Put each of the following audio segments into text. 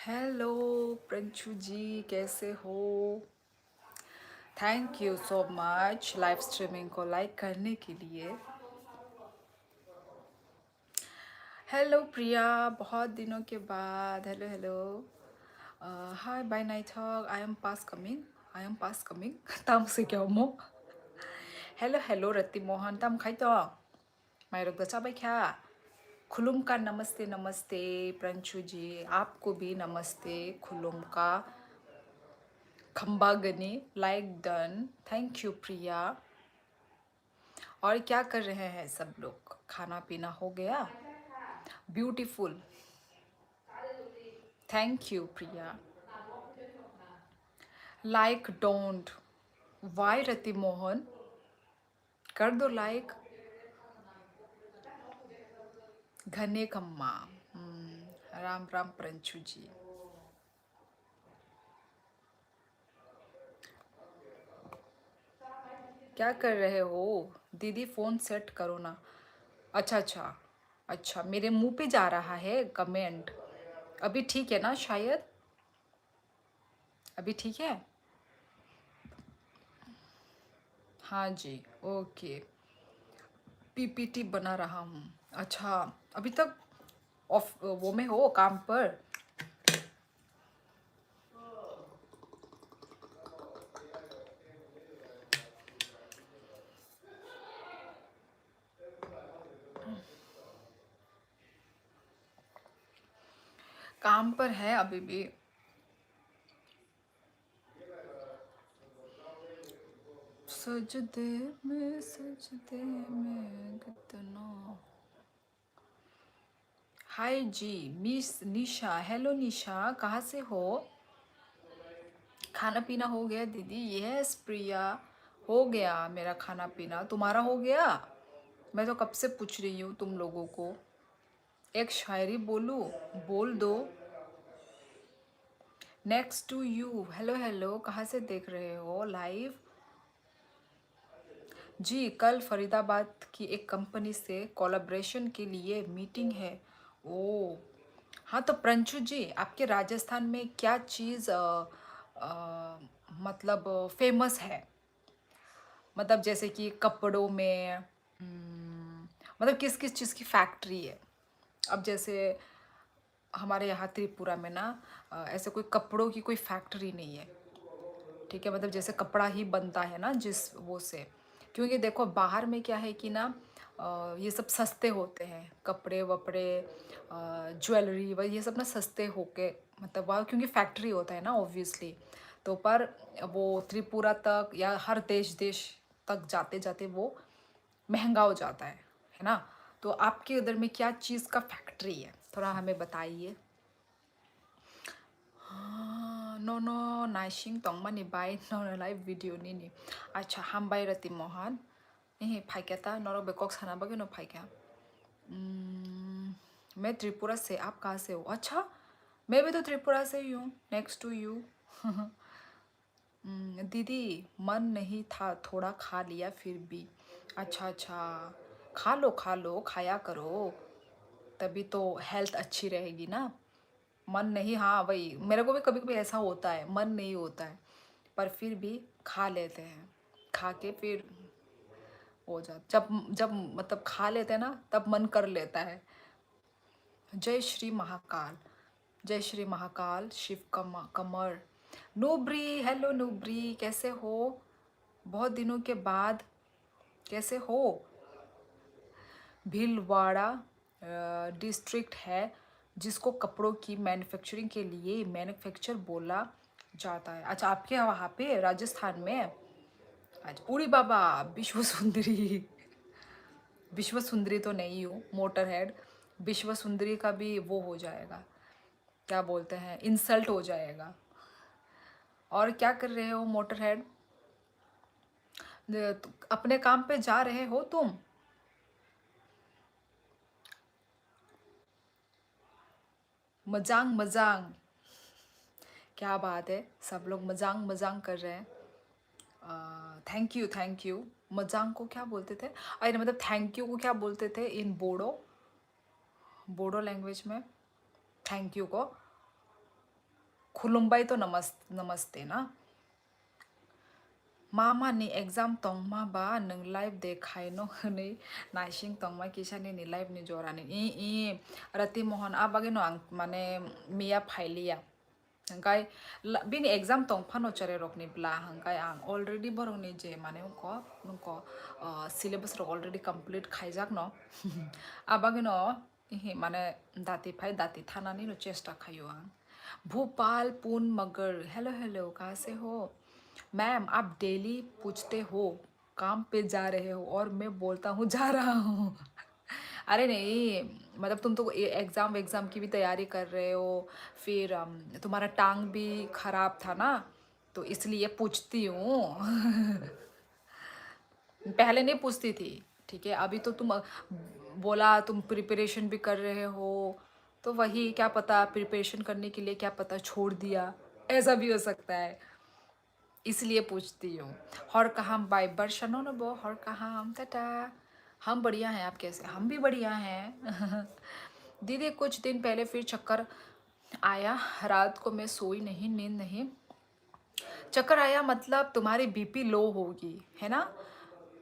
Hello प्रंशु ji, कैसे हो? Thank you so much live streaming को लाइक करने के लिए। हेलो प्रिया, बहुत दिनों के बाद। Hello hello. Hi bye night hog, I am pass coming तम से क्या मो। हेलो हेलो रत्ती मोहन, तम खाई तो मायरोग दचा बाय क्या? खुलुम का नमस्ते नमस्ते प्रंशु जी, आपको भी नमस्ते खुलुम का। खम्बा गनी like done, thank you Priya. और क्या कर रहे हैं सब लोग? खाना पीना हो गया? Beautiful, thank you Priya. Like don't, why Rati Mohan? कर दो लाइक। घने खम्मा। राम राम प्रंशु जी। क्या कर रहे हो? दीदी फ़ोन सेट करो ना। अच्छा अच्छा। अच्छा, मेरे मुंह पे जा रहा है कमेंट। अभी ठीक है ना शायद? अभी ठीक है? हाँ जी, ओके। पीपीटी बना रहा हूँ। अच्छा, अभी तक ऑफ वो में हो काम पर? काम पर है अभी भी। सजदे में कितना। हाय जी, मिस निशा। हेलो निशा, कहाँ से हो? खाना पीना हो गया दीदी? यस प्रिया, हो गया मेरा खाना पीना। तुम्हारा हो गया? मैं तो कब से पूछ रही हूँ तुम लोगों को। एक शायरी बोलूँ? बोल दो। Next to you. Hello hello, कहाँ से देख रहे हो लाइव? जी, कल फरीदाबाद की एक कंपनी से कोलैबोरेशन के लिए मीटिंग है। ओ, हाँ तो प्रंशु जी, आपके राजस्थान में क्या चीज़ मतलब फेमस है? मतलब जैसे कि कपड़ों में, मतलब किस किस चीज़ की फैक्ट्री है? अब जैसे हमारे यहाँ त्रिपुरा में ना ऐसे कोई कपड़ों की कोई फैक्ट्री नहीं है। ठीक है, मतलब जैसे कपड़ा ही बनता है ना जिस वो से। क्योंकि देखो बाहर में क्या है कि ना ये सब सस्ते होते हैं, कपड़े वपड़े, ज्वेलरी व ये सब ना सस्ते होके, मतलब वहाँ क्योंकि फैक्ट्री होता है ना ऑब्वियसली। तो पर वो त्रिपुरा तक या हर देश देश तक जाते जाते वो महंगा हो जाता है ना? तो आपके उधर में क्या चीज़ का फैक्ट्री है, थोड़ा हमें बताइए। नो नो, नाइसिं तंगमानि बाय नर लाइव वीडियो नी। अच्छा, हम बाय रति मोहन। नहीं फाइक्याता नर बेकॉक साना बगे नो फाइक्या। मैं त्रिपुरा से, आप कहाँ से हो? अच्छा, मैं भी तो त्रिपुरा से ही हूँ, नेक्स्ट टू यू। दीदी, मन नहीं था, थोड़ा खा लिया फिर भी। अच्छा अच्छा, खा लो, खाया करो, तभी तो हेल्थ अच्छी रहेगी ना। मन नहीं, हाँ वही, मेरे को भी कभी कभी ऐसा होता है, मन नहीं होता है, पर फिर भी खा लेते हैं। खा के फिर हो जाता, जब जब मतलब खा लेते हैं ना तब मन कर लेता है। जय श्री महाकाल, जय श्री महाकाल शिव कमर। नूब्री, हेलो नूब्री, कैसे हो? बहुत दिनों के बाद, कैसे हो? भीलवाड़ा डिस्ट्रिक्ट है जिसको कपड़ों की मैन्युफैक्चरिंग के लिए मैन्युफैक्चर बोला जाता है। अच्छा, आपके वहाँ पे राजस्थान में? अच्छा, उड़ी बाबा, विश्व सुंदरी। विश्व सुंदरी तो नहीं हूँ, मोटर हेड। विश्व सुंदरी का भी वो हो जाएगा, क्या बोलते हैं, इंसल्ट हो जाएगा। और क्या कर रहे हो मोटर हेड? अपने काम पे जा रहे हो तुम? मजांग मजांग, क्या बात है, सब लोग मजांग मजांग कर रहे हैं। Thank you thank you. मजांग को क्या बोलते थे? अरे मतलब थैंक यू को क्या बोलते थे इन बोडो, बोडो लैंग्वेज में थैंक यू को? खुलुमबाई तो नमस्ते ना मामा नि एग्जाम तंग मा बा नों लाइव देखाय न हनै नाइसिं तंग मा किसानि नि लाइव नि जरानि इ रति मोहन आ बागे न आं माने मिया फाइलिया हंगाय बिनि एग्जाम तंग फानो चरे रकनि ब्ला हंगाय आं अलरेडी बरंनि जे माने उनको सिलेबस रक अलरेडी कंप्लीट खाइजाक न आ बागे न इहि माने दाति फाइ दाति थानानि न चेष्टा खायो आं भोपाल पून मगर हेलो हेलो कहाँ से हो मैम आप डेली पूछते हो काम पे जा रहे हो और मैं बोलता हूँ जा रहा हूँ अरे नहीं मतलब तुम तो एग्ज़ाम एग्ज़ाम की भी तैयारी कर रहे हो फिर तुम्हारा टांग भी खराब था ना तो इसलिए पूछती हूँ पहले नहीं पूछती थी ठीक है अभी तो तुम बोला तुम प्रिपरेशन भी कर रहे हो तो वही क्या पता प्रिपरेशन करने के लिए क्या पता छोड़ दिया ऐसा भी हो सकता है इसलिए पूछती हूँ हर कहाँ बाय बर्षनो न बो हर कहाँ टाटा हम बढ़िया हैं आप कैसे हम भी बढ़िया हैं दीदी कुछ दिन पहले फिर चक्कर आया रात को मैं सोई नहीं नींद नहीं चक्कर आया मतलब तुम्हारी बीपी लो होगी है ना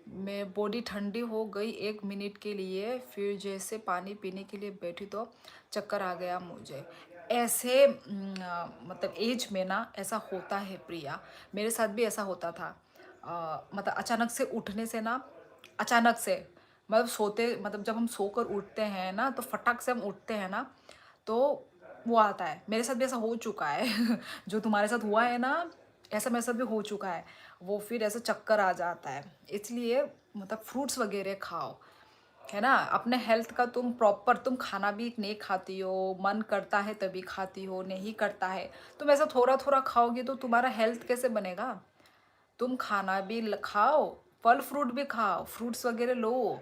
मैं बॉडी ठंडी हो गई 1 मिनट के लिए फिर जैसे पानी पीने के लिए बैठी तो चक्कर आ गया मुझे ऐसे मतलब एज में ना ऐसा होता है प्रिया मेरे साथ भी ऐसा होता था मतलब अचानक से उठने से ना अचानक से मतलब सोते मतलब जब हम सोकर उठते हैं ना तो फटाक से हम उठते हैं ना तो वो आता है मेरे साथ भी ऐसा हो चुका है जो तुम्हारे साथ हुआ है ना ऐसा मेरे साथ भी हो चुका है वो फिर ऐसा चक्कर आ जाता है इसलिए मतलब फ्रूट्स वगैरह खाओ है ना अपने हेल्थ का तुम प्रॉपर तुम खाना भी नहीं खाती हो मन करता है तभी खाती हो नहीं करता है तुम ऐसा थोड़ा थोड़ा खाओगे तो तुम्हारा हेल्थ कैसे बनेगा तुम खाना भी खाओ फल फ्रूट भी खाओ फ्रूट्स वगैरह लो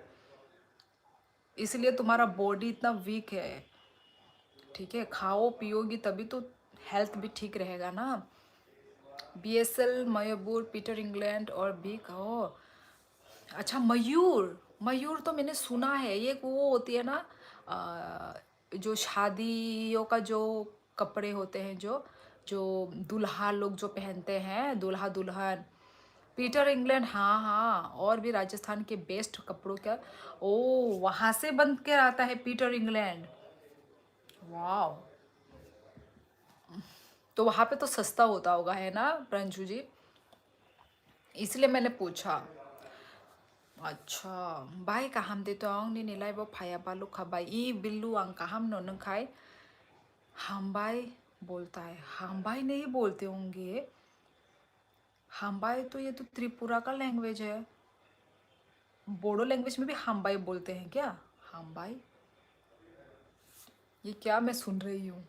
इसलिए तुम्हारा बॉडी इतना वीक है ठीक है खाओ पियोगी तभी तो हेल्थ भी ठीक रहेगा ना बीएसएल मयूर पीटर इंग्लैंड और भी कहो अच्छा मयूर मयूर तो मैंने सुना है ये वो होती है ना जो शादियों का जो कपड़े होते हैं जो जो दुल्हा लोग जो पहनते हैं दुल्हा दुल्हन पीटर इंग्लैंड हाँ हाँ और भी राजस्थान के बेस्ट कपड़ों का ओ वहाँ से बन के आता है पीटर इंग्लैंड वाह तो वहाँ पे तो सस्ता होता होगा है ना प्रंजू जी इसलिए मैंने पूछा अच्छा bye kaham de tong ni nilai bo phaya balu khabai i Billu आंग kaham no नंग खाए हमबाई बोलता है हमबाई नहीं बोलते होंगे हमबाई तो ये तो त्रिपुरा का लैंग्वेज है बोडो लैंग्वेज में भी हमबाई बोलते हैं क्या हमबाई ये क्या मैं सुन रही हूँ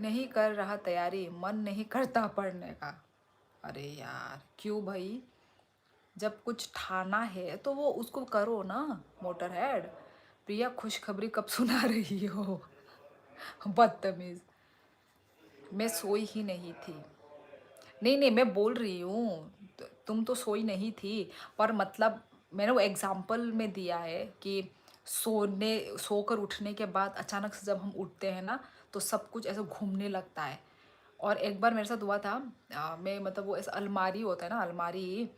नहीं कर रहा तैयारी मन नहीं करता पढ़ने का अरे यार क्यों भाई जब कुछ ठाना है तो वो उसको करो ना मोटर हेड प्रिया खुशखबरी कब सुना रही हो बदतमीज मैं सोई ही नहीं थी नहीं नहीं मैं बोल रही हूँ तुम तो सोई नहीं थी पर मतलब मैंने वो एग्जाम्पल में दिया है कि सोकर उठने के बाद अचानक से जब हम उठते हैं ना तो सब कुछ ऐसा घूमने लगता है और एक बार मेरे साथ हुआ था मैं मतलब वो ऐसा अलमारी होता है ना अलमारी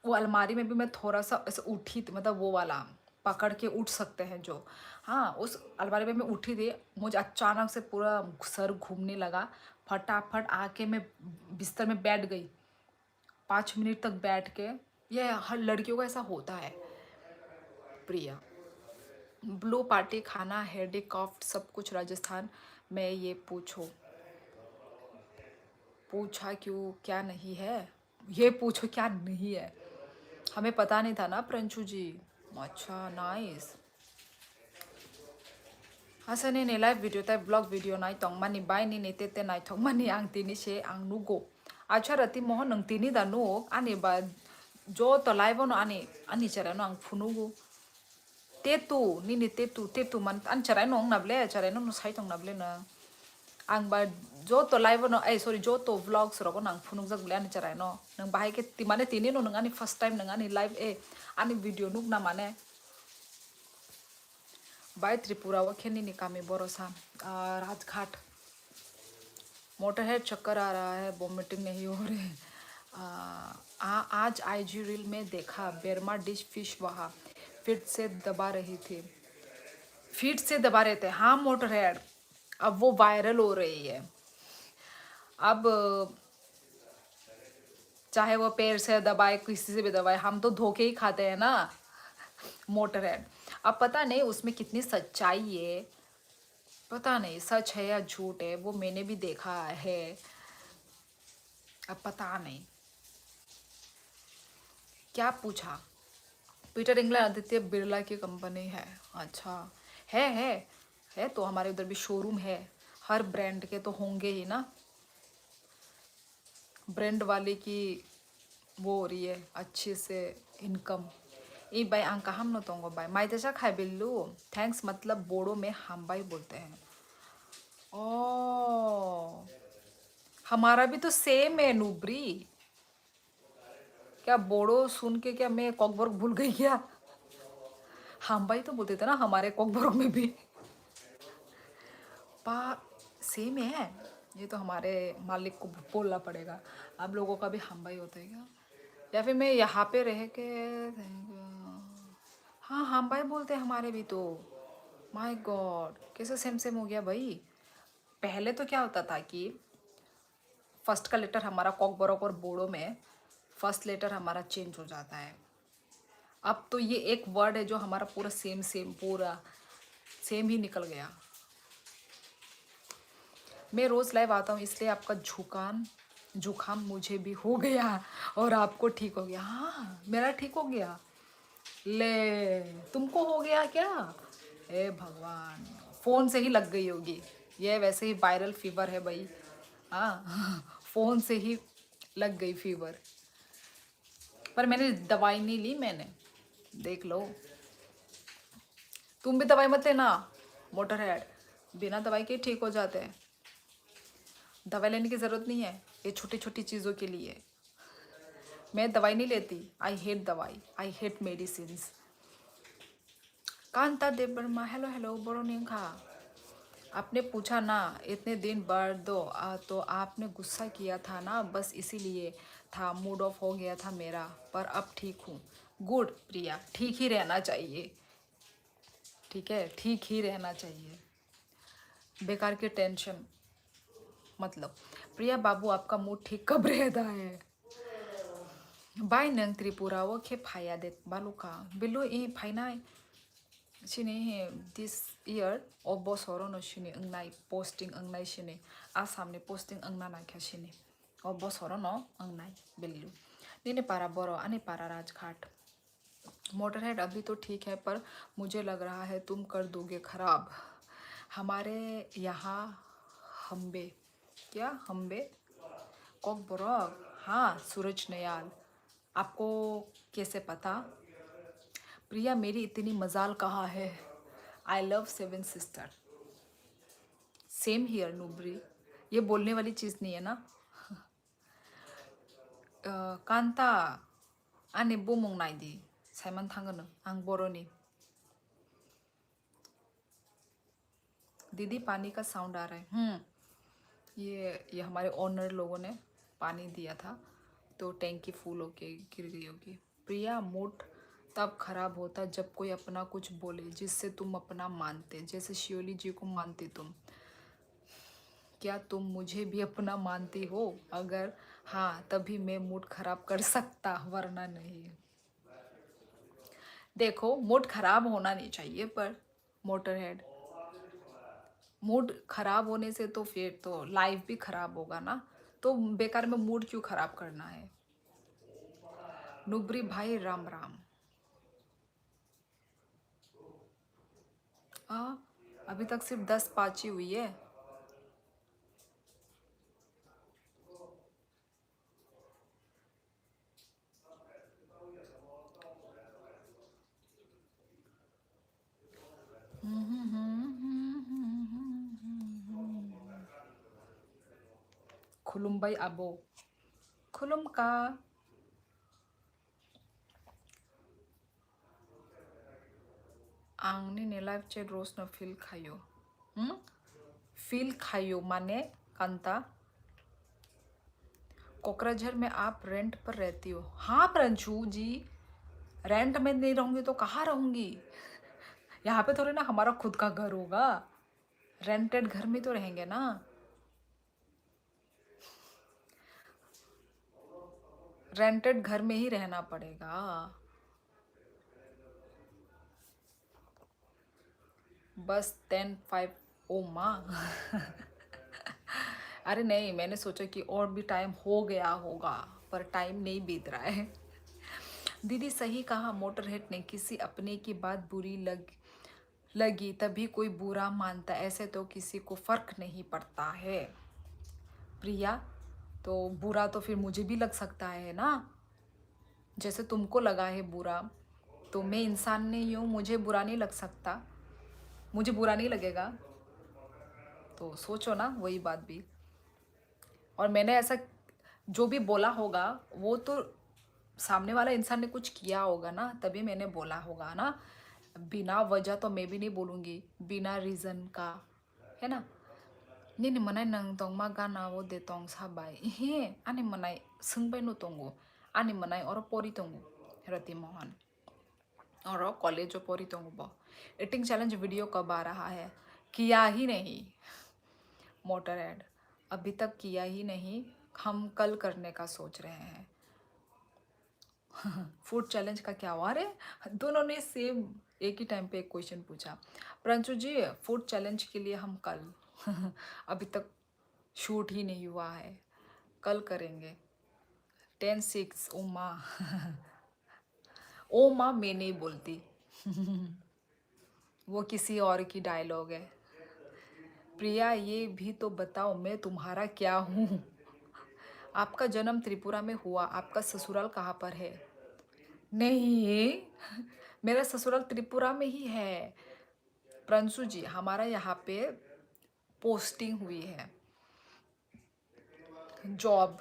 वो अलमारी में भी मैं थोड़ा सा ऐसे उठी थी मतलब वो वाला पकड़ के उठ सकते हैं जो हाँ उस अलमारी में मैं उठी थी मुझे अचानक से पूरा सर घूमने लगा फटाफट आके मैं बिस्तर में बैठ गई 5 मिनट तक बैठ के ये हर लड़कियों का ऐसा होता है प्रिया ब्लू पार्टी खाना हेडेक कॉफ सब कुछ राजस्थान में ये पूछा क्यों क्या नहीं है ये पूछो क्या नहीं है हमें पता नहीं था ना प्रंशु जी अच्छा नाइस हासने ने लाइव वीडियो ताइ ब्लॉग वीडियो नाइ तंग मानी बाय नि ने तेते नाइ थंग मानी आंग तिनि से आंग नुगो अच्छा रति मोहन नंग तिनि दा नु आनि बा जो तो लाइव नो आनि चरा नो आंग फुनुगु तेतु man an charai nong nable charai no sai tong nable na ang ba jo to live no ai sorry jo to vlogs ro nang phunuk jak bule ani charai no nang bahai ke timane tini no nang ani first time nang ani live ani video nuk na mane by Tripura wa kheni ni kami borosa rajghat motor है, चक्कर आ रहा है, vomiting नहीं हो रही। आज IG reel में देखा बेरमा डिश फिश वहाँ फिट से दबा रही थी, फीट से दबा रहे थे। हाँ मोटर हेड, अब वो वायरल हो रही है। अब चाहे वो पैर से दबाए, किसी से भी दबाए, हम तो धोखे ही खाते हैं ना मोटर हेड। अब पता नहीं उसमें कितनी सच्चाई है, पता नहीं सच है या झूठ है, वो मैंने भी देखा है, अब पता नहीं। क्या पूछा? पीटर इंग्लैंड आदित्य बिरला की कंपनी है। अच्छा, है तो हमारे उधर भी शोरूम है, हर ब्रांड के तो होंगे ही ना। ब्रांड वाले की वो हो रही है अच्छे से इनकम। ई बाई अंका हम न तोंगो बाई माइतेशा खाए बिल्लू। थैंक्स मतलब बोडो में हम बाई बोलते हैं। ओ, हमारा भी तो सेम है नूबरी। क्या बोडो सुन के क्या मैं कॉकबर्ग भूल गई क्या? हम बाई तो बोलते थे ना हमारे कॉकबर्ग में भी। पा सेम है। ये तो हमारे मालिक को बोलना पड़ेगा। आप लोगों का भी हम भाई होता है क्या? या फिर मैं यहाँ पे रह के हाँ हम भाई बोलते हैं हमारे भी तो। माय गॉड, कैसे सेम सेम हो गया भाई। पहले तो क्या होता था कि फर्स्ट का लेटर हमारा कॉकबरोक और बोडो में फर्स्ट लेटर हमारा चेंज हो जाता है। अब तो ये एक वर्ड है जो हमारा पूरा सेम सेम पूरा सेम ही निकल गया। मैं रोज़ लाइव आता हूँ इसलिए आपका जुकाम मुझे भी हो गया और आपको ठीक हो गया। हाँ मेरा ठीक हो गया। ले, तुमको हो गया क्या? हे भगवान, फ़ोन से ही लग गई होगी। ये वैसे ही वायरल फीवर है भाई। हाँ फ़ोन से ही लग गई फीवर। पर मैंने दवाई नहीं ली, मैंने देख लो। तुम भी दवाई मत लेना मोटर हेड, बिना दवाई के ठीक हो जाते हैं। दवाई लेने की ज़रूरत नहीं है, ये छोटी छोटी चीज़ों के लिए। मैं दवाई नहीं लेती, आई हेट दवाई, I hate medicines. Kanta Dev Verma, hello hello बोरोनिंग खा। आपने पूछा ना इतने दिन बाद तो आपने गुस्सा किया था ना, बस इसीलिए था, मूड ऑफ हो गया था मेरा, पर अब ठीक हूँ। गुड प्रिया, ठीक ही रहना चाहिए। ठीक है, ठीक ही रहना चाहिए, बेकार की टेंशन मतलब। प्रिया बाबू आपका मूड ठीक कब रहता है? बाय नंग त्रिपुरा वो खे फाया दे बालुका बिल्लु ए फाइनाय सिने दिस ईयर अब बसर सिने अंगनाय पोस्टिंग अंगनाय सिने आसामनि पोस्टिंग अंगना नाख्या सिने अब बसर न अंगनाय बिल्लु निने पारा बरो आने पारा राजघाट। मोटर हेड अभी तो ठीक है पर मुझे लग रहा है तुम कर दोगे खराब। हमारे यहाँ हम्बे, क्या हम्बे कॉकबरॉक, हाँ सूरज नयाल, आपको कैसे पता? प्रिया मेरी इतनी मजाल कहाँ है। I love seven sister. Same here नूबरी, ये बोलने वाली चीज़ नहीं है ना। कांता आने बुमंग नाइदी साइमन थांगन आंग बरोनी। दीदी पानी का साउंड आ रहा है। ये हमारे ओनर लोगों ने पानी दिया था तो टैंकी फुल होके गिर गई होगी। प्रिया मूड तब खराब होता जब कोई अपना कुछ बोले जिससे तुम अपना मानते, जैसे शियोली जी को मानती तुम। क्या तुम मुझे भी अपना मानती हो? अगर हाँ तभी मैं मूड खराब कर सकता, वरना नहीं। देखो मूड खराब होना नहीं चाहिए पर मोटर हेड, मूड खराब होने से तो फिर तो लाइफ भी खराब होगा ना, तो बेकार में मूड क्यों खराब करना है। नुब्री भाई राम राम। अभी तक सिर्फ 10 पाँच ही हुई है। खुलुम भाई अबो खुलुम का आंगनी ने लाइफ चेट रोज न फील खायो। फिल खायो माने कांता कोकराझार में आप रेंट पर रहती हो? हाँ प्रंशु जी, रेंट में नहीं रहूंगी तो कहाँ रहूंगी? यहाँ पे थोड़ी ना हमारा खुद का घर होगा, रेंटेड घर में तो रहेंगे ना। रेंटेड घर में ही रहना पड़ेगा। बस 10-5। ओ माँ। अरे नहीं, मैंने सोचा कि और भी टाइम हो गया होगा, पर टाइम नहीं बीत रहा है। दीदी सही कहा, मोटरहेड ने किसी अपने की बात बुरी लगी तभी कोई बुरा मानता, ऐसे तो किसी को फर्क नहीं पड़ता है। प्रिया, तो बुरा तो फिर मुझे भी लग सकता है ना, जैसे तुमको लगा है बुरा, तो मैं इंसान नहीं हूँ, मुझे बुरा नहीं लग सकता, मुझे बुरा नहीं लगेगा। तो सोचो ना वही बात भी। और मैंने ऐसा जो भी बोला होगा वो तो सामने वाला इंसान ने कुछ किया होगा ना, तभी मैंने बोला होगा ना। बिना वजह तो मैं भी नहीं बोलूँगी, बिना रीज़न का, है ना। Nini manai nang tong magana wo de tong sabai. Ihe, ani manai sungbai no tongo. Ani manai oro pori tongo. रति मोहन और कॉलेज पढ़ी तो एटिंग चैलेंज वीडियो कब आ रहा है? किया ही नहीं। मोटर एड अभी तक किया ही नहीं, हम कल करने का सोच रहे हैं। फूड चैलेंज का क्या हुआ? अरे दोनों ने सेम एक ही टाइम पे एक क्वेश्चन पूछा। प्रंशु जी, फूड चैलेंज के लिए हम कल अभी तक शूट ही नहीं हुआ है, कल करेंगे। 10-6। ओ माँ। ओ माँ मैं नहीं बोलती। वो किसी और की डायलॉग है। प्रिया ये भी तो बताओ मैं तुम्हारा क्या हूँ? आपका जन्म त्रिपुरा में हुआ, आपका ससुराल कहाँ पर है? नहीं, मेरा ससुराल त्रिपुरा में ही है। प्रंशु जी, हमारा यहाँ पे पोस्टिंग हुई है, जॉब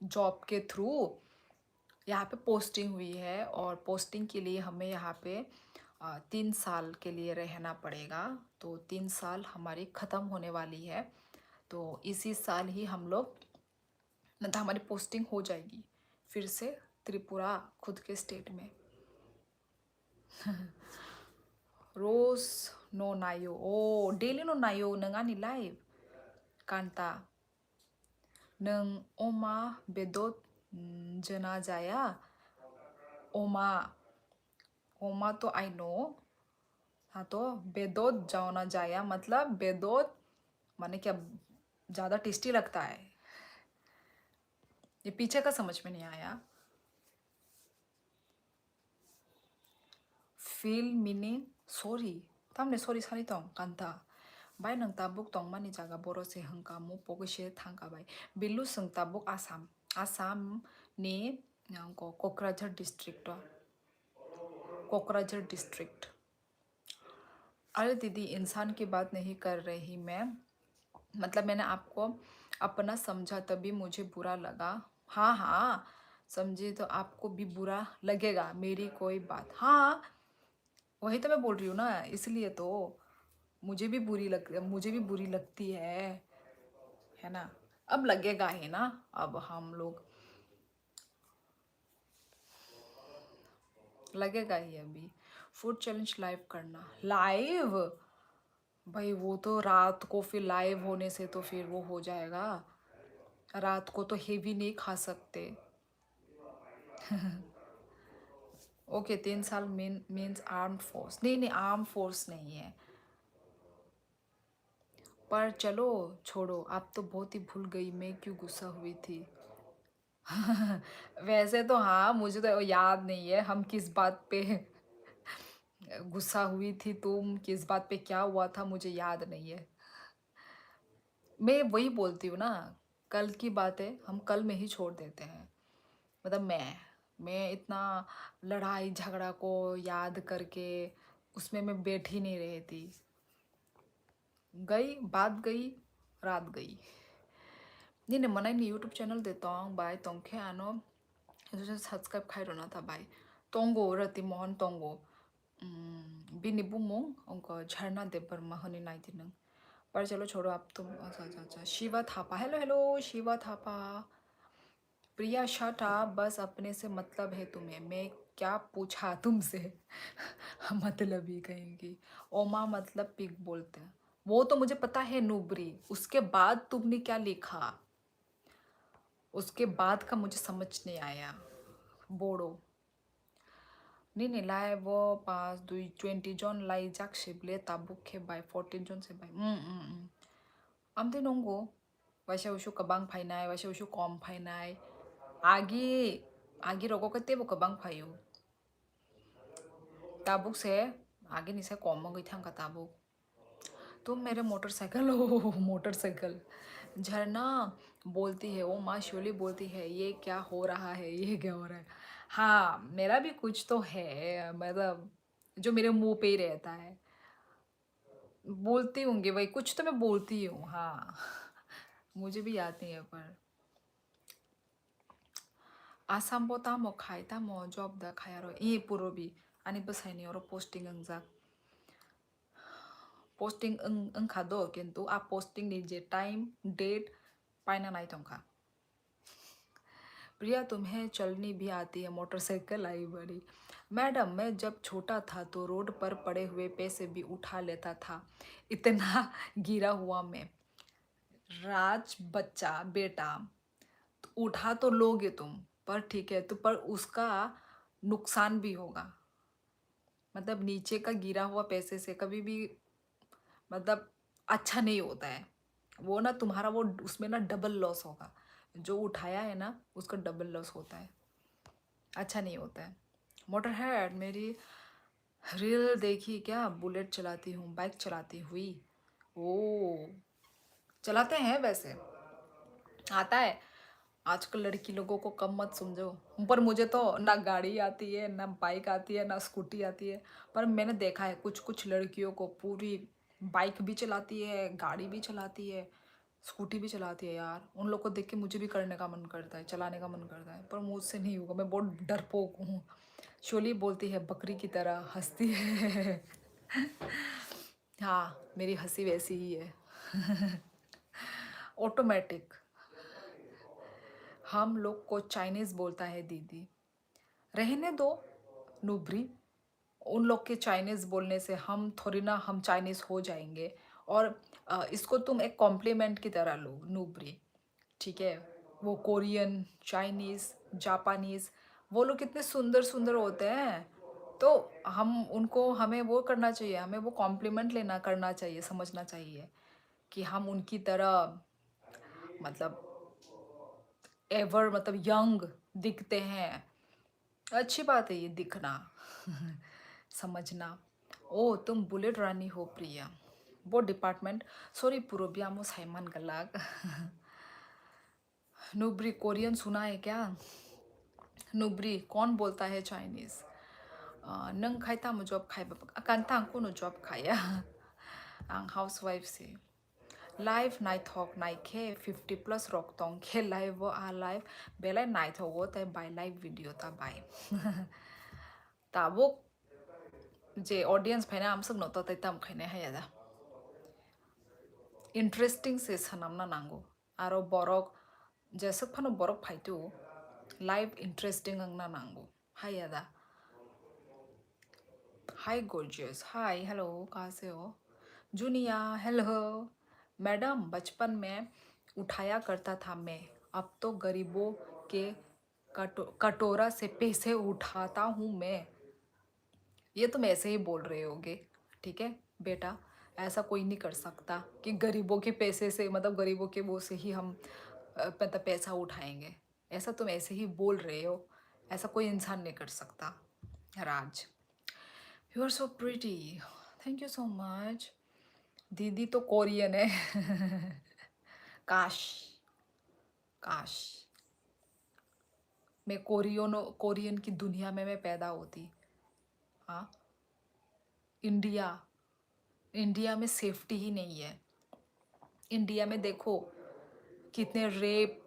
जॉब के थ्रू यहाँ पे पोस्टिंग हुई है, और पोस्टिंग के लिए हमें यहाँ पे 3 साल के लिए रहना पड़ेगा। तो 3 साल हमारी ख़त्म होने वाली है, तो इसी साल ही हम लोग मतलब हमारी पोस्टिंग हो जाएगी फिर से त्रिपुरा खुद के स्टेट में। रोज नो नायो ओ डेली नो नायो नंगानी लाइव कांता नों अमा बेदर जना जाया अमा अमा तो आई नो। हाँ तो बेदोत जाना जाया मतलब बेदोत माने क्या, ज़्यादा टेस्टी लगता है। ये पीछे का समझ में नहीं आया। फील मीनिंग सॉरी तामने सॉरी सानी तोंग कांता बाय नंग ताबुक तोंग मानी जागा बोरो से हंका मु पोगशे थांका बाय बिल्लू संग ताबुक आसाम आसाम ने को कोकराझार डिस्ट्रिक्ट कोकराझार डिस्ट्रिक्ट। अरे दीदी इंसान की बात नहीं कर रही मैं, मतलब मैंने आपको अपना समझा तभी मुझे बुरा लगा। हाँ हाँ, समझे तो आपको भी बुरा लगेगा मेरी कोई बात। हाँ वही तो मैं बोल रही हूँ ना, इसलिए तो मुझे भी बुरी लगती है ना। अब लगेगा ही ना, अब हम लोग लगेगा ही अभी। फूड चैलेंज लाइव करना, लाइव भाई वो तो रात को फिर लाइव होने से तो फिर वो हो जाएगा, रात को तो हेवी नहीं खा सकते। ओके 3 साल मीन्स आर्म फोर्स, नहीं नहीं आर्म फोर्स नहीं है। पर चलो छोड़ो, आप तो बहुत ही भूल गई मैं क्यों गुस्सा हुई थी। वैसे तो हाँ, मुझे तो याद नहीं है हम किस बात पे गुस्सा हुई थी, तुम किस बात पे क्या हुआ था मुझे याद नहीं है। मैं वही बोलती हूँ ना, कल की बातें हम कल में ही छोड़ देते हैं। मतलब मैं इतना लड़ाई झगड़ा को याद करके उसमें मैं बैठ ही नहीं रही थी। गई बात गई, रात गई। Nini manai ni YouTube channel de tong bai tong ke ano itu subscribe khai rona था भाई तोंगो रति मोहन तोंगो बिनी बुमों उनको झरना दे पर महनी नाई थी नंग। पर चलो छोड़ो, आप तुम अच्छा अच्छा अच्छा शिवा थापा, हेलो हेलो शिवा थापा, प्रिया शट अप, बस अपने से मतलब है तुम्हें, मैं क्या पूछा तुमसे। मतलब ही कहेंगी। ओमा मतलब पिग बोलते हैं, वो तो मुझे पता है नुबरी, उसके बाद तुमने क्या लिखा, उसके बाद का मुझे समझ नहीं आया। बोड़ो। Nini lai wo pas dui 20 jon lai jak shible tabuk ke by 14 jon se by. Amte nonggo. Washa ushu kabang painai, washa ushu kom painai. Agi rogo kate bo kabang payo. Tabuk se आगे निसे com गई था Tabuk. तुम मेरे motorcycle हो। Motorcycle. झरना बोलती है, ओ माँ शोली बोलती है, ये क्या हो रहा है, ये क्या हो रहा है। हाँ, मेरा भी कुछ तो है, मतलब जो मेरे मुंह पे ही रहता है। बोलती होंगी भाई, कुछ तो मैं बोलती हूँ, हाँ। मुझे भी याद नहीं है पर आसामबो तामो खाई तामो जॉब दा खायारो ये पुरो भी आनी बसाइनी और पोस्टिंग अंगजाक पोस्टिंग अंग खादो किंतु आ पोस्टिंग नीचे टाइम डेट पाइना नहीं तंका। प्रिया तुम्हें चलनी भी आती है, मोटरसाइकिल आई बड़ी। मैडम मैं जब छोटा था तो रोड पर पड़े हुए पैसे भी उठा लेता था, इतना गिरा हुआ मैं। राज बच्चा बेटा, तो उठा तो लोगे तुम, पर ठीक है तो पर उसका नुकसान भी होगा। मतलब नीचे का गिरा हुआ पैसे से कभी भी मतलब अच्छा नहीं होता है। वो ना तुम्हारा वो उसमें ना डबल लॉस होगा। जो उठाया है ना उसका डबल लॉस होता है, अच्छा नहीं होता है। मोटर हेड मेरी रील देखी क्या, बुलेट चलाती हूँ, बाइक चलाती हुई। ओ, चलाते हैं वैसे, आता है। आजकल लड़की लोगों को कम मत समझो, पर मुझे तो ना गाड़ी आती है, ना बाइक आती है, ना स्कूटी आती है। पर मैंने देखा है कुछ कुछ लड़कियों को पूरी बाइक भी चलाती है, गाड़ी भी चलाती है, स्कूटी भी चलाती है। यार उन लोग को देख के मुझे भी करने का मन करता है, चलाने का मन करता है, पर मुझसे नहीं होगा, मैं बहुत डरपोक हूँ। शोली बोलती है बकरी की तरह हंसती है। हाँ, मेरी हंसी वैसी ही है। ऑटोमेटिक। हम लोग को चाइनीज बोलता है दीदी। रहने दो नुब्री, उन लोग के चाइनीज बोलने से हम थोड़ी ना हम चाइनीज हो जाएंगे। और इसको तुम एक कॉम्प्लीमेंट की तरह लो नुब्री, ठीक है। वो कोरियन, चाइनीज, जापानीज, वो लोग कितने सुंदर सुंदर होते हैं। तो हम उनको हमें वो करना चाहिए, हमें वो कॉम्प्लीमेंट लेना करना चाहिए, समझना चाहिए कि हम उनकी तरह मतलब एवर मतलब यंग दिखते हैं। अच्छी बात है ये दिखना। समझना। ओ तुम बुलेट रानी हो प्रिया, वो डिपार्टमेंट। सॉरी पूर्विया मो साइमन गलाग। नुब्री कोरियन सुना है क्या। नुब्री कौन बोलता है चाइनीज। नंग खाइता मो जॉब खाइ कांता को नो जॉब खाया। आं हाउसवाइफ से लाइफ नाइथक नाइखे 50+ रक तंग खे लाइव वो आ लाइव बेलाय नाइथगो ताइ बाय लाइव वीडियो ता बाय। ताबो जे ऑडियंस फाइना आम सब नतो ताइ ताम खाइने हाया दा इंटरेस्टिंग से सनामना नांगो आरो बरक जैसे फानो बरक फाइटो लाइव इंटरेस्टिंग अंगना नांगो हाया दा। हाय गोर्जियस, हाय हेलो, कहाँ से हो। Junia hello. मैडम बचपन में उठाया करता था मैं, अब तो गरीबों के कटोरा से पैसे उठाता हूँ मैं। ये तुम ऐसे ही बोल रहे होगे, ठीक है बेटा। ऐसा कोई नहीं कर सकता कि गरीबों के पैसे से मतलब गरीबों के वो से ही हम मतलब पैसा उठाएंगे। ऐसा तुम ऐसे ही बोल रहे हो, ऐसा कोई इंसान नहीं कर सकता। Raj, you are so pretty, thank you so much. दीदी तो कोरियन है। काश, काश मैं कोरियन की दुनिया में मैं पैदा होती। हाँ, इंडिया, इंडिया में सेफ्टी ही नहीं है। इंडिया में देखो कितने रेप,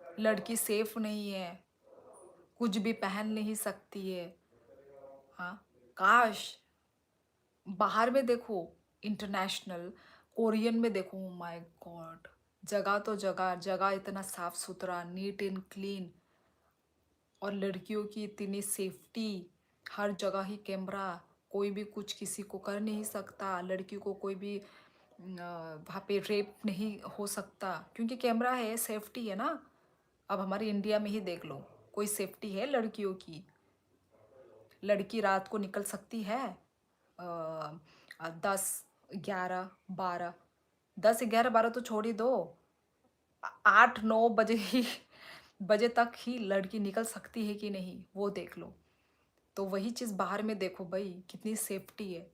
लड़की सेफ नहीं है, कुछ भी पहन नहीं सकती है। हाँ, काश बाहर में देखो, इंटरनेशनल कोरियन में देखो, माय गॉड जगह तो जगह जगह इतना साफ सुथरा, नीट एंड क्लीन, और लड़कियों की इतनी सेफ्टी, हर जगह ही कैमरा, कोई भी कुछ किसी को कर नहीं सकता, लड़की को कोई भी वहाँ पे रेप नहीं हो सकता, क्योंकि कैमरा है, सेफ्टी है ना। अब हमारे इंडिया में ही देख लो, कोई सेफ्टी है लड़कियों की? लड़की रात को निकल सकती है 10, 11, 12, 10, 11, 12 तो छोड़ ही दो, 8, 9 बजे ही बजे तक ही लड़की निकल सकती है कि नहीं, वो देख लो। तो वही चीज़ बाहर में देखो भाई, कितनी सेफ्टी है।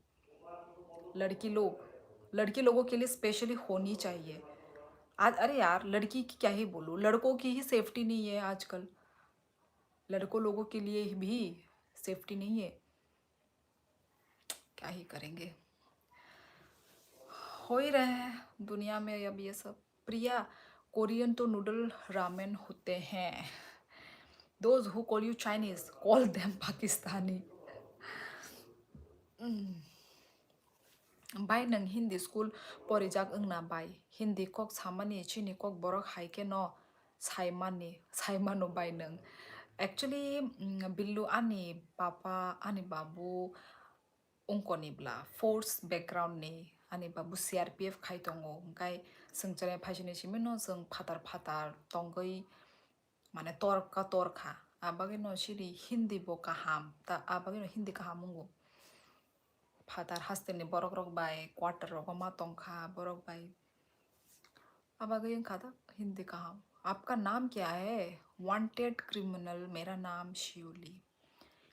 लड़की लोगों के लिए स्पेशली होनी चाहिए। आज अरे यार, लड़की की क्या ही बोलूँ, लड़कों की ही सेफ्टी नहीं है आजकल, लड़कों लोगों के लिए भी सेफ्टी नहीं है, क्या ही करेंगे। हो ही रहे हैं दुनिया में अब ये सब। प्रिया, कोरियन तो नूडल रामेन होते हैं। Those who call you Chinese call them Pakistani. बाय नों हिंदी स्कुल परिजाक ओंना बाय हिंदी कक सामानि चिनि कक बरक हाइके न साइमानो बाय नों। एक्चुअली बिल्लु आनि पापा आनि बाबु अंकनिब्ला फोर्स बेकग्राउन्डनि आनि बाबु CRPF खाय दङ ओमफ्राय जोंजों फाइसिनि सिमिनो जों फादार फादार दंगै माने तरका तरखा आबागे न सिरि हिंदी बो काहाम ता आबागे न हिंदी काहाम मुंगु फादार हास्टेलनि बरक रक बाय क्वार्टर रक मा तंखा बरक बाय आबागे खादा हिंदी काहाम। आपका नाम क्या है? वांटेड क्रिमिनल, मेरा नाम शिवली।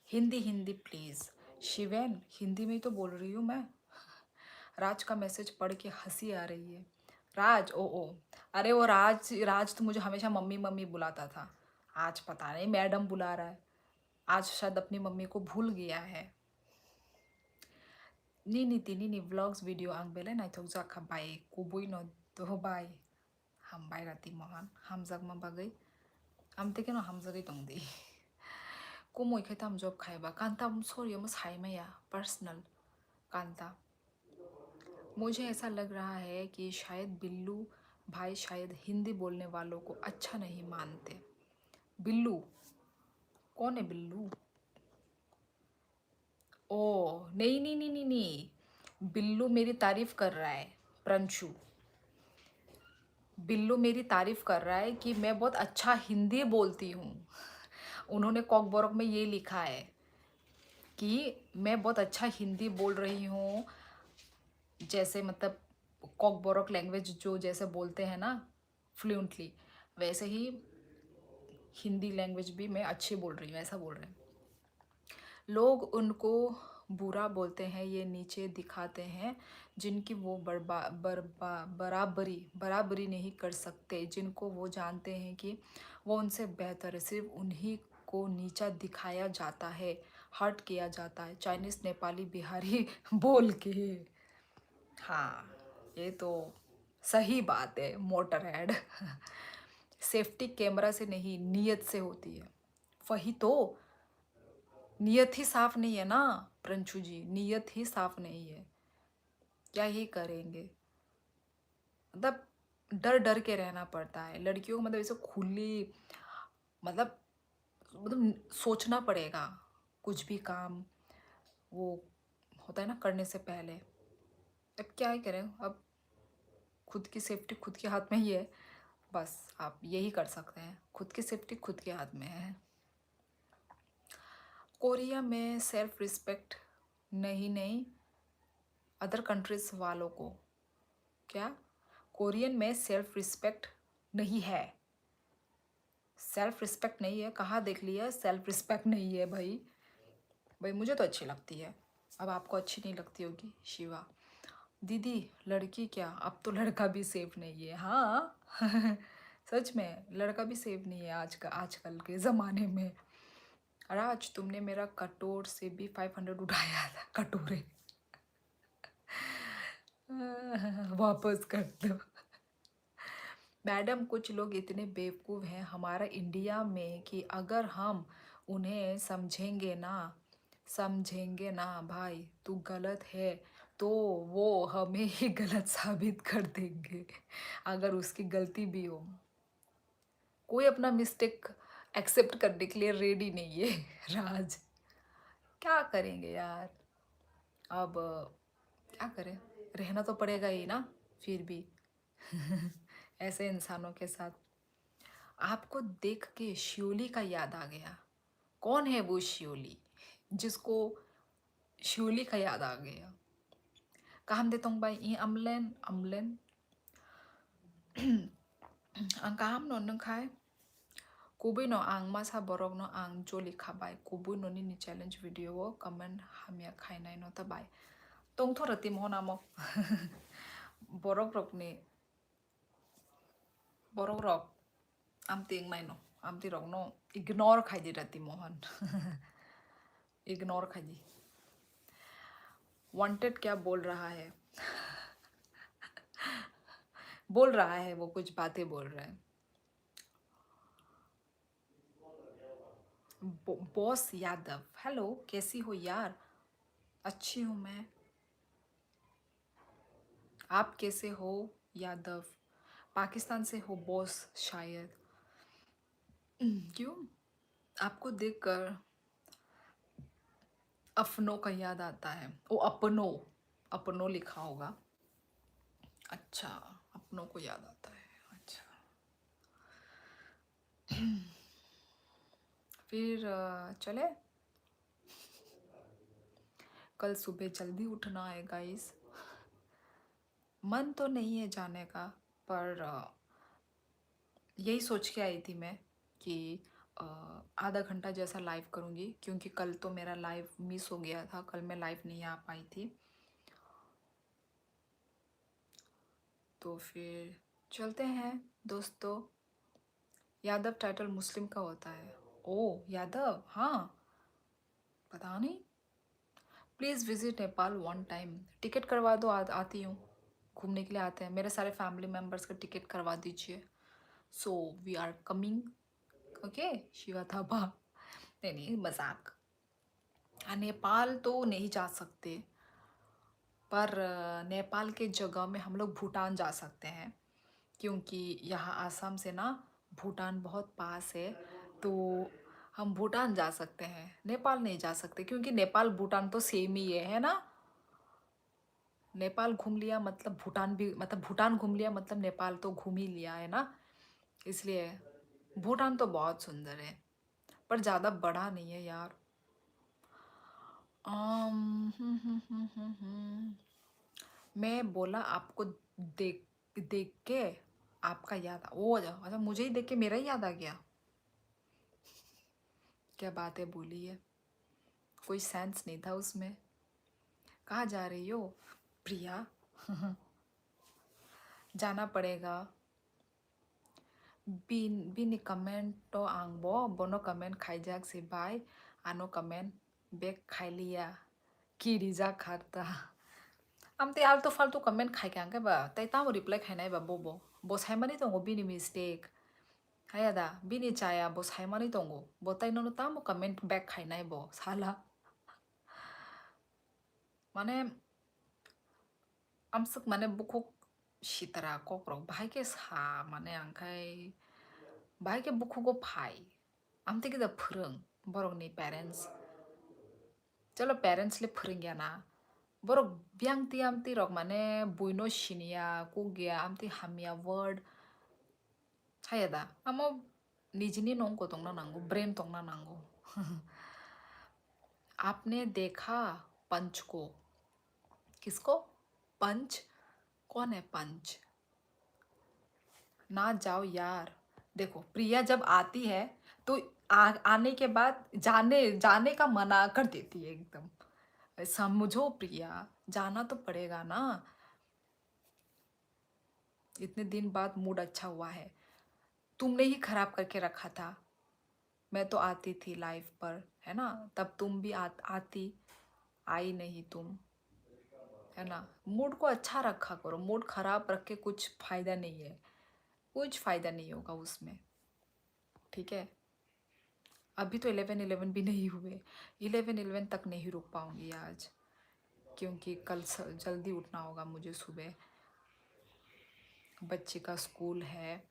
हिंदी हिंदी प्लीज। शिवेन, हिंदी में ही तो बोल रही हूँ मैं। राज का मैसेज पढ़ के हंसी आ रही है। राज, ओ अरे वो राज राज तो मुझे हमेशा मम्मी मम्मी बुलाता था, आज पता नहीं मैडम बुला रहा है, आज शायद अपनी मम्मी को भूल गया है। Nini ti nini vlogs video ang bele na itok jak bay kuboy no to bay ham bay rati mohan hamjak ma bagay am teke no hamjak tong di kumoy khai tam job khai ba kanta sorry mo sai में या personal Kanta. मुझे ऐसा लग रहा है कि शायद बिल्लू भाई शायद हिंदी बोलने वालों को अच्छा नहीं मानते। बिल्लू कौन है बिल्लू? ओ नहीं नहीं नहीं नहीं नहीं, बिल्लू मेरी तारीफ कर रहा है। प्रंशु, बिल्लू मेरी तारीफ कर रहा है कि मैं बहुत अच्छा हिंदी बोलती हूँ। उन्होंने कॉकबोरक में ये लिखा है कि मैं बहुत अच्छा हिंदी बोल रही हूँ, जैसे मतलब कॉकबोरक लैंग्वेज जो जैसे बोलते हैं ना फ्लुएंटली, वैसे ही हिंदी लैंग्वेज भी मैं अच्छी बोल रही हूँ, ऐसा बोल रहे हैं। लोग उनको बुरा बोलते हैं, ये नीचे दिखाते हैं जिनकी वो बराबरी नहीं कर सकते, जिनको वो जानते हैं कि वो उनसे बेहतर है, सिर्फ उन्हीं को नीचा दिखाया जाता है, हर्ट किया जाता है, चाइनीज़ नेपाली बिहारी बोल के। हाँ, ये तो सही बात है मोटर हेड। सेफ्टी कैमरा से नहीं, नीयत से होती है। वही तो, नीयत ही साफ नहीं है ना प्रंशु जी, नीयत ही साफ नहीं है, क्या ही करेंगे। मतलब डर डर के रहना पड़ता है लड़कियों को, मतलब ऐसे खुली, मतलब सोचना पड़ेगा कुछ भी काम, वो होता है ना करने से पहले। अब क्या ही करें, अब खुद की सेफ्टी खुद के हाथ में ही है, बस आप यही कर सकते हैं, खुद की सेफ्टी खुद के हाथ में है। कोरिया में सेल्फ रिस्पेक्ट नहीं नहीं, अदर कंट्रीज वालों को क्या? कोरियन में सेल्फ रिस्पेक्ट नहीं है। सेल्फ रिस्पेक्ट नहीं है कहाँ देख लिया? सेल्फ रिस्पेक्ट नहीं है भाई। भाई मुझे तो अच्छी लगती है, अब आपको अच्छी नहीं लगती होगी। शिवा दीदी, लड़की क्या, अब तो लड़का भी सेफ नहीं है। हाँ सच में लड़का भी सेफ नहीं है आजकल के ज़माने में। राज, तुमने मेरा कटोर से भी 500 उठाया था, कटोरे वापस कर दो। मैडम, कुछ लोग इतने बेवकूफ़ हैं हमारा इंडिया में कि अगर हम उन्हें समझेंगे ना भाई तू गलत है, तो वो हमें ही गलत साबित कर देंगे अगर उसकी गलती भी हो। कोई अपना मिस्टेक एक्सेप्ट करने के लिए रेडी नहीं है राज। क्या करेंगे यार। अब क्या करें, रहना तो पड़ेगा ही ना फिर भी ऐसे इंसानों के साथ। आपको देख के शियोली का याद आ गया। कौन है वो शियोली जिसको शियोली का याद आ गया? Kaham detong bay i amlen ang kaham no nung khai kubui no ang masa borok no ang joli khabai kubui no ni challenge video o comment hamya khainai no ta bai tong thora tim hona mo borok rok ni borok rok am ting nai no am ti rok no ignore khai di rati mohan ignore खाजी। Wanted क्या बोल रहा है वो कुछ बातें बोल रहा है। बॉस यादव, हेलो कैसी हो यार? अच्छी हूँ मैं, आप कैसे हो यादव? पाकिस्तान से हो बॉस शायद। क्यों? आपको देखकर अपनों का याद आता है। ओ अपनों, अपनों लिखा होगा। अच्छा, अपनों को याद आता है। अच्छा, फिर चले। कल सुबह जल्दी उठना है गाइस। मन तो नहीं है जाने का, पर यही सोच के आई थी मैं कि आधा घंटा जैसा लाइव करूँगी, क्योंकि कल तो मेरा लाइव मिस हो गया था। कल मैं लाइव नहीं आ पाई थी। तो फिर चलते हैं दोस्तों। यादव टाइटल मुस्लिम का होता है। ओ यादव, हाँ पता नहीं। Please visit Nepal one time. Ticket करवा दो, आती हूँ। घूमने के लिए आते हैं, मेरे सारे फैमिली मेम्बर्स का टिकट करवा दीजिए। So we are coming. Okay Shiva Thapa. नहीं नहीं, मजाक। नेपाल तो नहीं जा सकते, पर नेपाल के जगह में हम लोग भूटान जा सकते हैं, क्योंकि यहाँ आसाम से ना भूटान बहुत पास है। तो हम भूटान जा सकते हैं, नेपाल नहीं जा सकते, क्योंकि नेपाल भूटान तो सेम ही है ना। नेपाल घूम लिया मतलब भूटान भी, मतलब भूटान घूम लिया मतलब नेपाल तो घूम ही लिया है ना। इसलिए भूटान तो बहुत सुंदर है, पर ज़्यादा बड़ा नहीं है यार। मैं बोला आपको देख देख के आपका याद ओ अच्छा, मुझे ही देख के मेरा ही याद आ गया। क्या बातें बोली है, कोई सेंस नहीं था उसमें। कहाँ जा रही हो प्रिया? जाना पड़ेगा। बिनी कमेंट तो आंगबो बोनो कमेंट खाईजाक से बाय आनो कमेंट बेग खाई लिया की रिजा खाता आमते आलतू फालतू कमेंट खाई क्या बा तै तामो रिप्लाई खाई बा बोबो बस हाइमानी दंगो बिनी मिस्टेक हायादा बिनी चाया बस हाइमानी दंगो बताइ ननो तामो कमेंट बेग खाई बो साला माने आमसक माने बुखुक सितरा कक्रok भाई के सा माने आंखाय भाई के बुखुको फाई आमते के दा फोरों बरकनि पेरेंट्स चलो पेरेंट्स ले फोरोंगिया ना borok biangti amti rok mane buino sinia kugia amti hamia word sayada amo nijini nong ko tongna nango brain tongna nango आपने देखा पंच को? किसको? पंच? कौन है पंच? ना जाओ यार। देखो प्रिया जब आती है तो आने के बाद जाने जाने का मना कर देती है एकदम। समझो प्रिया, जाना तो पड़ेगा ना। इतने दिन बाद मूड अच्छा हुआ है, तुमने ही खराब करके रखा था। मैं तो आती थी लाइव पर, है ना, तब तुम भी आती, आई नहीं तुम, है ना। मूड को अच्छा रखा करो, मूड खराब रख के कुछ फायदा नहीं है, कुछ फायदा नहीं होगा उसमें, ठीक है। अभी तो 11-11 भी नहीं हुए, 11-11 तक नहीं रुक पाऊंगी आज। क्योंकि कल जल्दी उठना होगा मुझे सुबह, बच्चे का स्कूल है।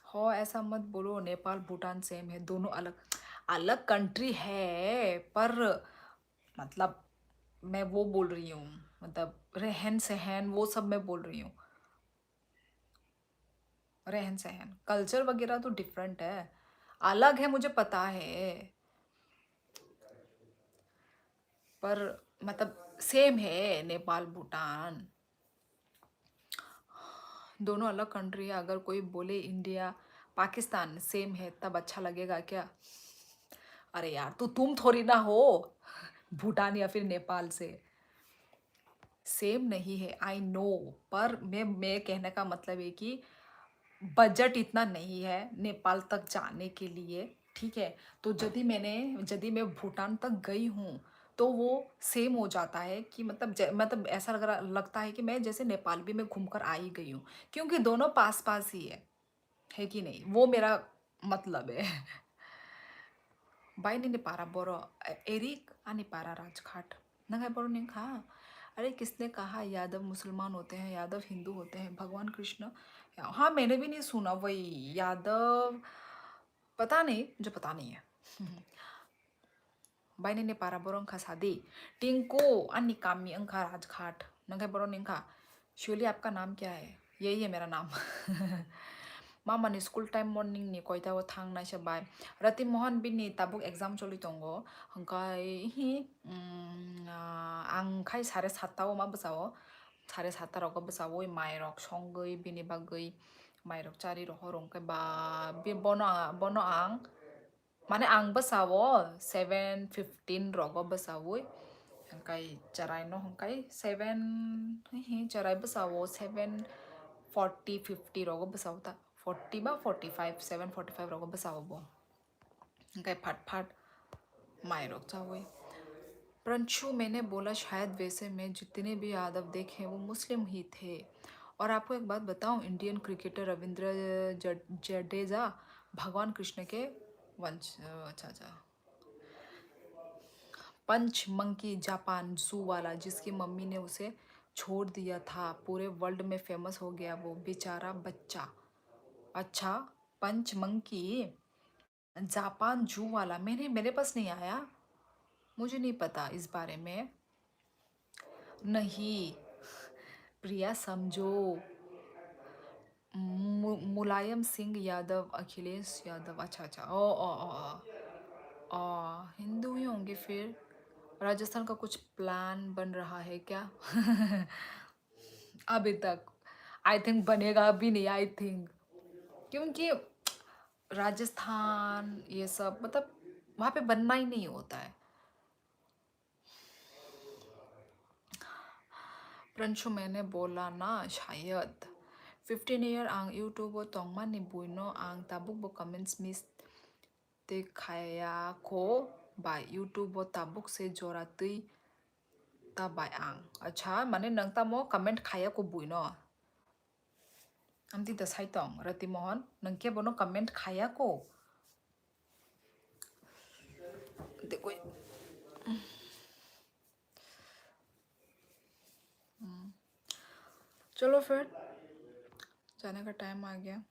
हो ऐसा मत बोलो, नेपाल भूटान सेम है, दोनों अलग अलग कंट्री है, पर मतलब मैं वो बोल रही हूँ, मतलब रहन सहन वो सब मैं बोल रही हूँ। रहन सहन कल्चर वगैरह तो डिफरेंट है, अलग है, मुझे पता है, पर मतलब सेम है नेपाल भूटान, दोनों अलग कंट्री है। अगर कोई बोले इंडिया पाकिस्तान सेम है तब अच्छा लगेगा क्या? अरे यार तो तुम थोड़ी ना हो भूटान या फिर नेपाल से, सेम नहीं है, आई नो। पर मैं कहने का मतलब है कि बजट इतना नहीं है नेपाल तक जाने के लिए, ठीक है? तो यदि मैं भूटान तक गई हूँ तो वो सेम हो जाता है कि मतलब मतलब ऐसा लगता है कि मैं जैसे नेपाल भी मैं घूम कर आ ही गई हूँ, क्योंकि दोनों पास पास ही है कि नहीं? वो मेरा मतलब है। बाई नहीं पारा बोरो एरिक आनी पारा राजघाट नंगा बोरो नहीं खा। अरे किसने कहा यादव मुसलमान होते हैं, यादव हिंदू होते हैं, भगवान कृष्ण? हाँ मैंने भी नहीं सुना, वही यादव, पता नहीं, मुझे पता नहीं है। बाई नहीं पारा बोरो अंखा शादी टिंको अन्नी कामी अंखा राजघाट नंगा बोरो नहीं खा। शिवली आपका नाम क्या है? यही है मेरा नाम। मामानि स्कूल टाइम मॉर्निंग नि कोइताव थांनाय बाय रति मोहन बिनि ताबुक एग्जाम चलि दंगो हंखाय हि आंखाय 7:30 मा बसाव 7:30 रग बसाव माइरक संगै बिनि बागै माइरक चारि रह रंखाय बा बे बनो आं माने आं बसाव 7:15 रग बसाव हंखाय चरायनो हंखाय 7 हि चराय बसाव 7:40 50 रग बसाव ता 40 बा 45 7:45 रग बसाव बो हंखाय फाट फाट माइरक चावे। परंतु मैंने बोला शायद वैसे में जितने भी यादव देखे वो मुस्लिम ही थे। और आपको एक बात बताऊं, इंडियन क्रिकेटर रविंद्र जडेजा भगवान कृष्ण के वंश, अच्छा अच्छा, पंच मंकी जापान जू वाला जिसकी मम्मी ने उसे छोड़ दिया था, पूरे वर्ल्ड में फेमस हो गया वो बेचारा बच्चा। अच्छा, पंच मंकी जापान जू वाला मेरे पास नहीं आया, मुझे नहीं पता इस बारे में। नहीं प्रिया समझो, मुलायम सिंह यादव, अखिलेश यादव, अच्छा अच्छा, हिंदू ही होंगे फिर। राजस्थान का कुछ प्लान बन रहा है क्या? अभी तक आई थिंक बनेगा भी नहीं, आई थिंक, क्योंकि राजस्थान ये सब मतलब वहाँ पे बनना ही नहीं होता है। परंतु मैंने बोला ना शायद 15 ईयर आं यूट्यूब तोंगमानी बुइनो आं ताबुक बो कमेंट्स मिस ते खाया को बाय यूट्यूब ताबुक से जोरातुई ताबाय आं। अच्छा माने नंग तामो कमेंट खाया को बुइनो आमती दसाई तोंग रति मोहन नंग के बोनो कमेंट खाया को देखो। चलो फिर जाने का टाइम आ गया।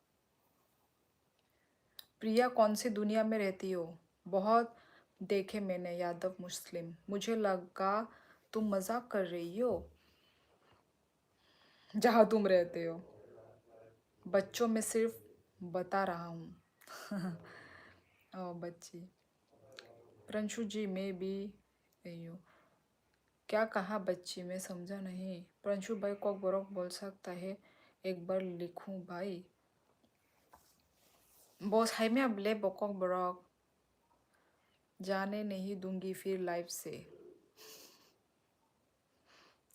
प्रिया कौन सी दुनिया में रहती हो? बहुत देखे मैंने यादव मुस्लिम, मुझे लगा तुम मजाक कर रही हो। जहाँ तुम रहते हो बच्चों में सिर्फ बता रहा हूँ। ओ बच्ची, प्रंशु जी मैं भी नहीं हूँ। क्या कहा बच्ची, मैं समझा नहीं। प्रंशु भाई को बरोक बोल सकता है, एक बार लिखूं भाई? बॉस हाई में अब ले बकोक बरोक जाने नहीं दूंगी फिर लाइफ से।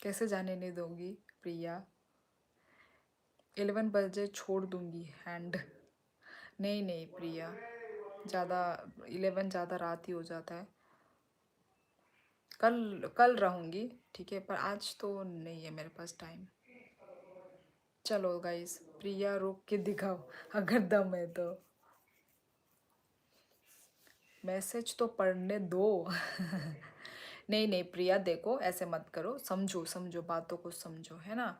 कैसे जाने नहीं दूंगी प्रिया? 11 बजे छोड़ दूंगी हैंड। नहीं नहीं प्रिया, ज़्यादा 11 ज़्यादा रात ही हो जाता है। कल कल रहूँगी ठीक है, पर आज तो नहीं है मेरे पास टाइम। चलो गाइस प्रिया रोक के दिखाओ अगर दम है तो, मैसेज तो पढ़ने दो। नहीं नहीं प्रिया, देखो ऐसे मत करो, समझो समझो, बातों को समझो, है ना।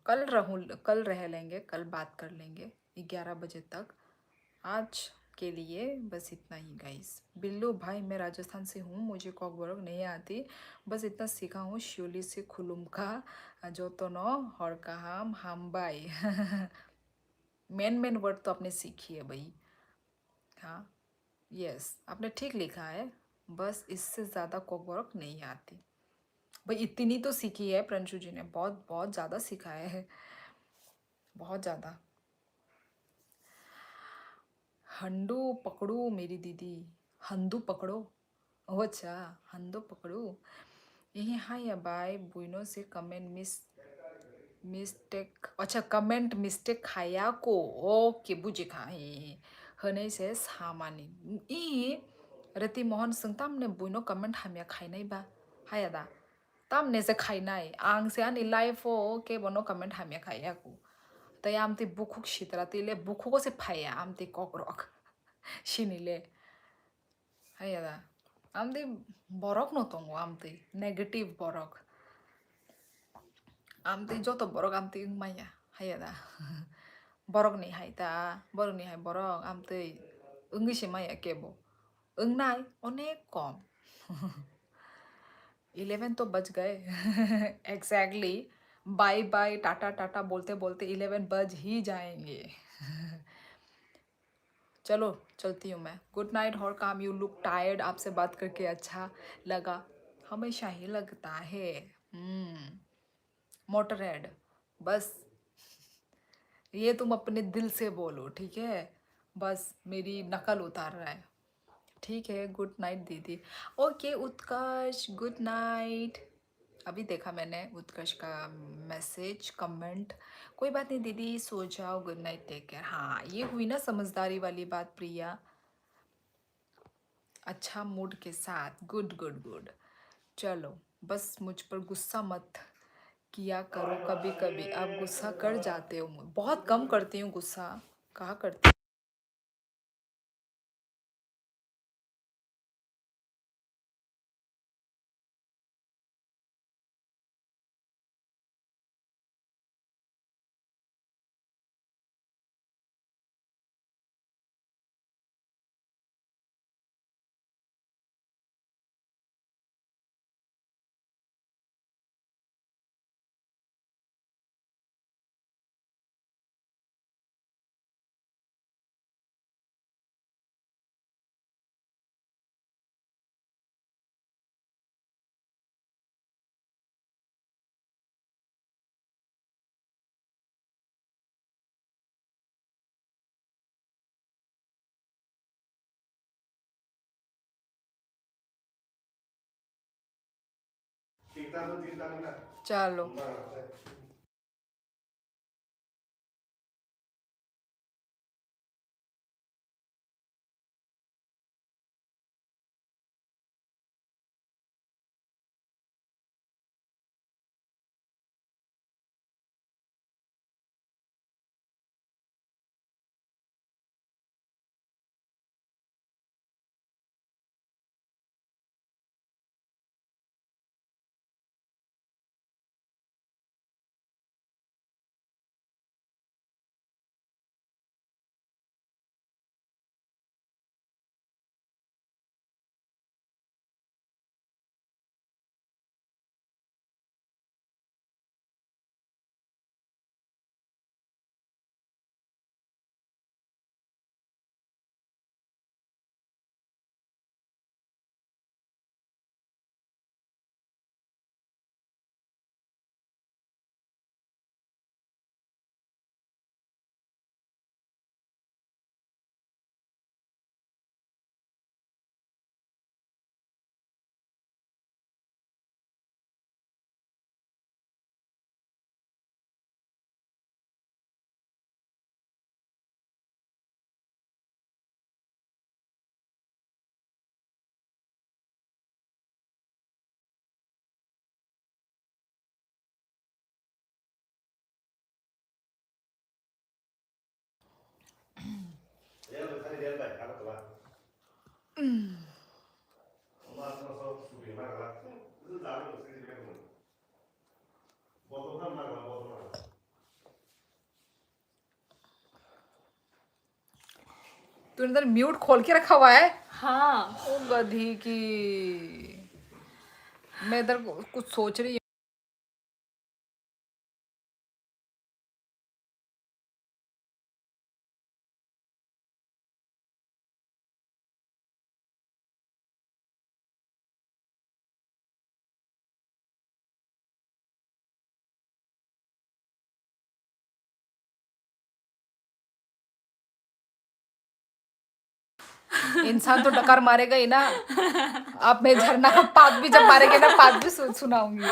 कल रह लेंगे, कल बात कर लेंगे 11 बजे तक। आज के लिए बस इतना ही गाइस। बिल्लू भाई, मैं राजस्थान से हूँ, मुझे कॉकबरक नहीं आती, बस इतना सीखा हूँ श्योली से खुलुम का जो तो नो और कहाम हम बाई। मेन मेन वर्ड तो आपने सीखी है भाई। हाँ, यस आपने ठीक लिखा है, बस इससे ज़्यादा कॉकबरक नहीं आती भाई। इतनी तो सीखी है प्रणशु जी ने, बहुत बहुत ज़्यादा सीखा है, बहुत ज़्यादा। हंडू पकड़ू मेरी दीदी, हंदू पकड़ो। ओह अच्छा, हंदू पकड़ू। यही हाँ या बाय बुइनो से कमेंट मिस्टेक, अच्छा कमेंट मिस्टेक खाया को, ओके बुझी खा हनै से सामानि इ रति मोहन सों तामने बुइनो कमेंट हामिया खाइनाय बा हाया दा तामने से खाइनाय आं से आनि लाइफो के बनो कमेंट हामिया खाया को तय आमते बुखुक शितरा तिले बुखुको से फाया आमते कॉकरॉक शिनिले हाया दा Amte borok no tongo amte negative borok amte joto borok amte ingmaya hayada borok ni haita borok ni hai borok amte ingisi maya kebo इंगनाय अनेक कम। 11 तो बज गए। एग्जैक्टली। बाय बाय टाटा टाटा बोलते बोलते 11 बज ही जाएंगे। चलो चलती हूँ मैं, गुड नाइट और काम, यू लुक टायर्ड, आपसे बात करके अच्छा लगा, हमेशा ही लगता है। मोटर हेड, बस ये तुम अपने दिल से बोलो ठीक है, बस मेरी नकल उतार रहा है। ठीक है, गुड नाइट दीदी। ओके उत्कर्ष, गुड नाइट। अभी देखा मैंने उत्कर्ष का मैसेज कमेंट। कोई बात नहीं दीदी, सो जाओ, गुड नाइट, टेक केयर। हाँ ये हुई ना समझदारी वाली बात प्रिया। अच्छा मूड के साथ, गुड गुड गुड। चलो बस मुझ पर गुस्सा मत किया करो, कभी कभी आप गुस्सा कर जाते हो, बहुत कम करती हूँ गुस्सा, कहाँ करती चलो। तूने इधर म्यूट खोल के रखा हुआ है। हाँ ओ गधी की। मैं इधर कुछ सोच रही हूँ इंसान तो डकार मारेगा ही ना। अब मैं झरना का पात भी जब मारेंगे ना, पात भी सुनाऊंगी।